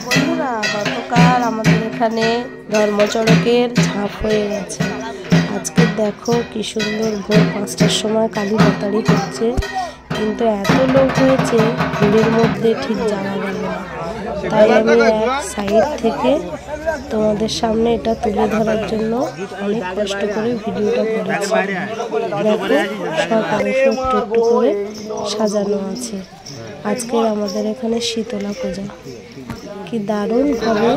বন্ধুরা, গতকাল আমাদের এখানে ধর্মচড়কের ঝাঁপ হয়ে গেছে। আজকে দেখো কি সুন্দর ভোর 5টার সময় কালী মাতারি হচ্ছে, কিন্তু এত লোক হয়েছে ভিড়ের মধ্যে ঠিক যাওয়া গেল না। তাই আমি এক সাইড থেকে তোমাদের সামনে এটা তুলে ধরার জন্য অনেক কষ্ট করে ভিডিওটা করেছি। দেখো সব অংশ একটু একটু করে সাজানো আছে। আজকে আমাদের এখানে শীতলা পূজা, কি দারুণ ভাবে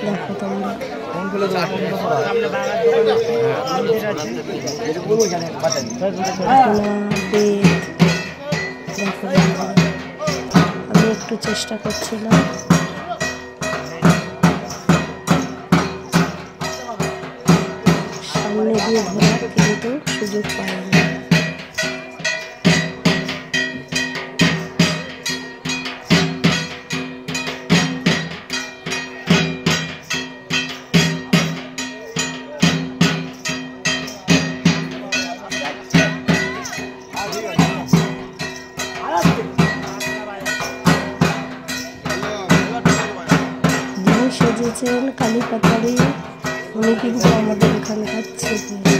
দেখো তোমরা। আমি একটু চেষ্টা করছিলাম। সামনে দিয়ে ঘোরার, কিন্তু সুযোগ পাইনি। যিনি সেজেছেন কালী পাতারি, উনি কিন্তু আমাদের এখানকার ছেলে।